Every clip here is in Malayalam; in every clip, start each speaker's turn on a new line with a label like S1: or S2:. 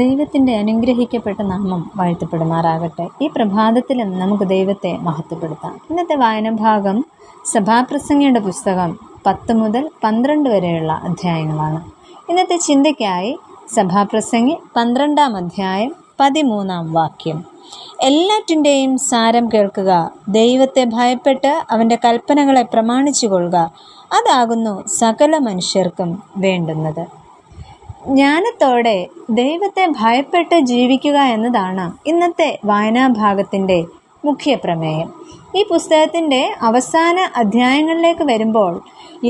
S1: ദൈവത്തിൻ്റെ അനുഗ്രഹിക്കപ്പെട്ട നാമം വാഴ്ത്തപ്പെടുമാറാകട്ടെ. ഈ പ്രഭാതത്തിലും നമുക്ക് ദൈവത്തെ മഹത്വപ്പെടുത്താം. ഇന്നത്തെ വായനഭാഗം സഭാപ്രസംഗിയുടെ പുസ്തകം 10 മുതൽ 12 വരെയുള്ള അധ്യായങ്ങളാണ്. ഇന്നത്തെ ചിന്തയ്ക്കായി സഭാപ്രസംഗി 12-ാം അധ്യായം 13-ാം വാക്യം. എല്ലാറ്റിൻ്റെയും സാരം കേൾക്കുക, ദൈവത്തെ ഭയപ്പെട്ട് അവൻ്റെ കൽപ്പനകളെ പ്രമാണിച്ചു കൊള്ളുക, അതാകുന്നു സകല മനുഷ്യർക്കും വേണ്ടുന്നത്. ജ്ഞാനത്തോടെ ദൈവത്തെ ഭയപ്പെട്ട് ജീവിക്കുക എന്നതാണ് ഇന്നത്തെ വായനാഭാഗത്തിൻ്റെ മുഖ്യ പ്രമേയം. ഈ പുസ്തകത്തിൻ്റെ അവസാന അധ്യായങ്ങളിലേക്ക് വരുമ്പോൾ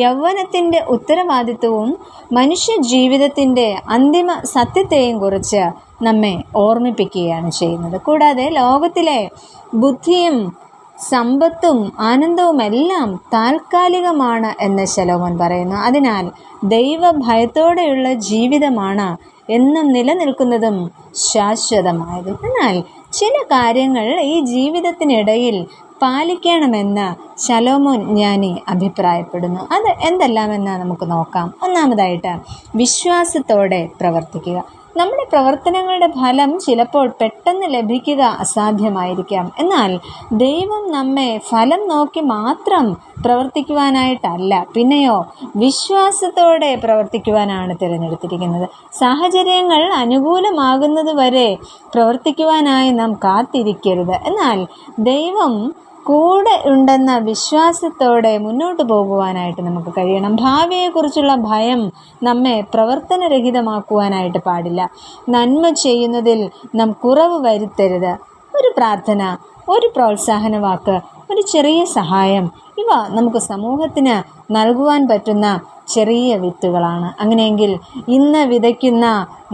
S1: യൗവനത്തിൻ്റെ ഉത്തരവാദിത്വവും മനുഷ്യ ജീവിതത്തിൻ്റെ അന്തിമ സത്യത്തെയും കുറിച്ച് നമ്മെ ഓർമ്മിപ്പിക്കുകയാണ് ചെയ്യുന്നത്. കൂടാതെ ലോകത്തിലെ ബുദ്ധിയും സമ്പത്തും ആനന്ദവുമെല്ലാം താൽക്കാലികമാണ് എന്ന് ശലോമോൻ പറയുന്നു. അതിനാൽ ദൈവഭയത്തോടെയുള്ള ജീവിതമാണ് എന്നും നിലനിൽക്കുന്നതും ശാശ്വതമായതും. എന്നാൽ ചില കാര്യങ്ങൾ ഈ ജീവിതത്തിനിടയിൽ പാലിക്കണമെന്ന് ശലോമോൻ ജ്ഞാനി അഭിപ്രായപ്പെടുന്നു. അത് എന്തെല്ലാമെന്ന് നമുക്ക് നോക്കാം. ഒന്നാമതായിട്ട് വിശ്വാസത്തോടെ പ്രവർത്തിക്കുക. നമ്മുടെ പ്രവർത്തനങ്ങളുടെ ഫലം ചിലപ്പോൾ പെട്ടെന്ന് ലഭിക്കുക അസാധ്യമായിരിക്കാം. എന്നാൽ ദൈവം നമ്മെ ഫലം നോക്കി മാത്രം പ്രവർത്തിക്കുവാനായിട്ടല്ല, പിന്നെയോ വിശ്വാസത്തോടെ പ്രവർത്തിക്കുവാനാണ് തിരഞ്ഞെടുത്തിരിക്കുന്നത്. സാഹചര്യങ്ങൾ അനുകൂലമാകുന്നത് വരെ പ്രവർത്തിക്കുവാനായി നാം കാത്തിരിക്കരുത്. എന്നാൽ ദൈവം കൂടെ ഉണ്ടെന്ന വിശ്വാസത്തോടെ മുന്നോട്ട് പോകുവാനായിട്ട് നമുക്ക് കഴിയണം. ഭാവിയെക്കുറിച്ചുള്ള ഭയം നമ്മെ പ്രവർത്തനരഹിതമാക്കുവാനായിട്ട് പാടില്ല. നന്മ ചെയ്യുന്നതിൽ നാം കുറവ് വരുത്തരുത്. ഒരു പ്രാർത്ഥന, ഒരു പ്രോത്സാഹന വാക്ക്, ഒരു ചെറിയ സഹായം, ഇവ നമുക്ക് സമൂഹത്തിന് നൽകുവാൻ പറ്റുന്ന ചെറിയ വിത്തുകളാണ്. അങ്ങനെയെങ്കിൽ ഇന്ന് വിതയ്ക്കുന്ന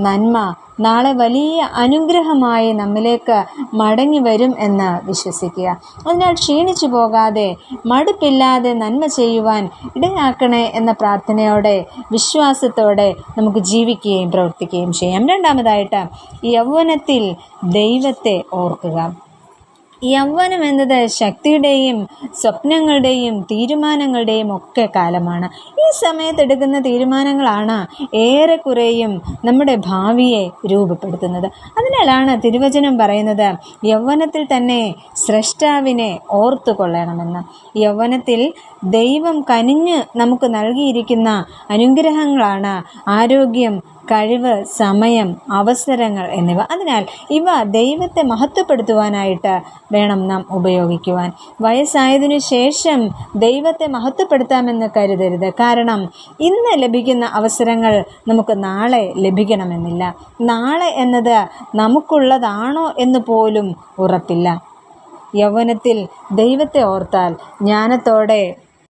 S1: നന്മ നാളെ വലിയ അനുഗ്രഹമായി നമ്മിലേക്ക് മടങ്ങി വരും എന്ന് വിശ്വസിക്കുക. അതിനാൽ ക്ഷീണിച്ചു പോകാതെ മടുപ്പില്ലാതെ നന്മ ചെയ്യുവാൻ ഇടയാക്കണേ എന്ന പ്രാർത്ഥനയോടെ വിശ്വാസത്തോടെ നമുക്ക് ജീവിക്കുകയും പ്രവർത്തിക്കുകയും ചെയ്യാം. രണ്ടാമതായിട്ട് യൗവനത്തിൽ ദൈവത്തെ ഓർക്കുക. യൗവനം എന്നത് ശക്തിയുടെയും സ്വപ്നങ്ങളുടെയും തീരുമാനങ്ങളുടെയും ഒക്കെ കാലമാണ്. ഈ സമയത്തെടുക്കുന്ന തീരുമാനങ്ങളാണ് ഏറെക്കുറെയും നമ്മുടെ ഭാവിയെ രൂപപ്പെടുത്തുന്നത്. അതിനാലാണ് തിരുവചനം പറയുന്നത് യൗവനത്തിൽ തന്നെ സ്രഷ്ടാവിനെ ഓർത്തുകൊള്ളണമെന്ന്. യൗവനത്തിൽ ദൈവം കനിഞ്ഞ് നമുക്ക് നൽകിയിരിക്കുന്ന അനുഗ്രഹങ്ങളാണ് ആരോഗ്യം, കഴിവ്, സമയം, അവസരങ്ങൾ എന്നിവ. അതിനാൽ ഇവ ദൈവത്തെ മഹത്വപ്പെടുത്തുവാനായിട്ട് വേണം നാം ഉപയോഗിക്കുവാൻ. വയസ്സായതിനു ശേഷം ദൈവത്തെ മഹത്വപ്പെടുത്താമെന്ന് കരുതരുത്. കാരണം ഇന്ന് ലഭിക്കുന്ന അവസരങ്ങൾ നമുക്ക് നാളെ ലഭിക്കണമെന്നില്ല. നാളെ എന്നത് നമുക്കുള്ളതാണോ എന്ന് പോലും ഉറപ്പില്ല. യൗവനത്തിൽ ദൈവത്തെ ഓർത്താൽ ജ്ഞാനത്തോടെ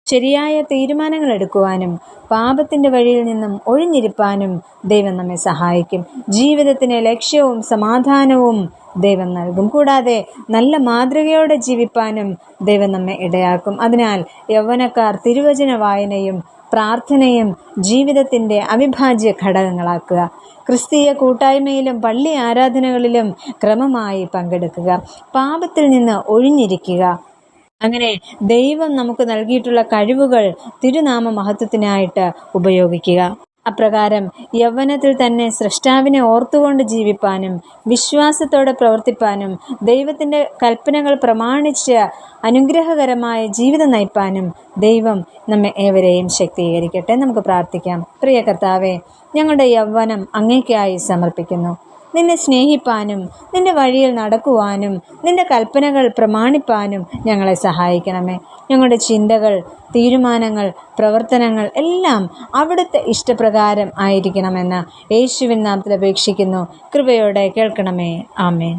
S1: ശരിയായ തീരുമാനങ്ങൾ എടുക്കുവാനും പാപത്തിൻ്റെ വഴിയിൽ നിന്നും ഒഴിഞ്ഞിരിപ്പാനും ദൈവം നമ്മെ സഹായിക്കും. ജീവിതത്തിന് ലക്ഷ്യവും സമാധാനവും ദൈവം നൽകും. കൂടാതെ നല്ല മാതൃകയോടെ ജീവിപ്പാനും ദൈവം നമ്മെ ഇടയാക്കും. അതിനാൽ യൗവനക്കാർ തിരുവചന വായനയും പ്രാർത്ഥനയും ജീവിതത്തിൻ്റെ അവിഭാജ്യ ഘടകങ്ങളാക്കുക. ക്രിസ്തീയ കൂട്ടായ്മയിലും പള്ളി ആരാധനകളിലും ക്രമമായി പങ്കെടുക്കുക. പാപത്തിൽ നിന്ന് ഒഴിഞ്ഞിരിക്കുക. അങ്ങനെ ദൈവം നമുക്ക് നൽകിയിട്ടുള്ള കഴിവുകൾ തിരുനാമ മഹത്വത്തിനായിട്ട് ഉപയോഗിക്കുക. അപ്രകാരം യൗവനത്തിൽ തന്നെ സ്രഷ്ടാവിനെ ഓർത്തുകൊണ്ട് ജീവിപ്പാനും വിശ്വാസത്തോടെ പ്രവർത്തിപ്പാനും ദൈവത്തിൻ്റെ കൽപ്പനകൾ പ്രമാണിച്ച് അനുഗ്രഹകരമായ ജീവിതം നയിപ്പാനും ദൈവം നമ്മെ ഏവരെയും ശക്തീകരിക്കട്ടെ. നമുക്ക് പ്രാർത്ഥിക്കാം. പ്രിയ കർത്താവേ, ഞങ്ങളുടെ യൗവനം അങ്ങേയ്ക്കായി സമർപ്പിക്കുന്നു. നിന്നെ സ്നേഹിപ്പാനും നിന്റെ വഴിയിൽ നടക്കുവാനും നിന്റെ കൽപ്പനകൾ പ്രമാണിപ്പാനും ഞങ്ങളെ സഹായിക്കണമേ. ഞങ്ങളുടെ ചിന്തകൾ, തീരുമാനങ്ങൾ, പ്രവർത്തനങ്ങൾ എല്ലാം അവിടുത്തെ ഇഷ്ടപ്രകാരം ആയിരിക്കണമെന്ന് യേശുവിൻ നാമത്തിൽ അപേക്ഷിക്കുന്നു. കൃപയോടെ കേൾക്കണമേ. ആമേൻ.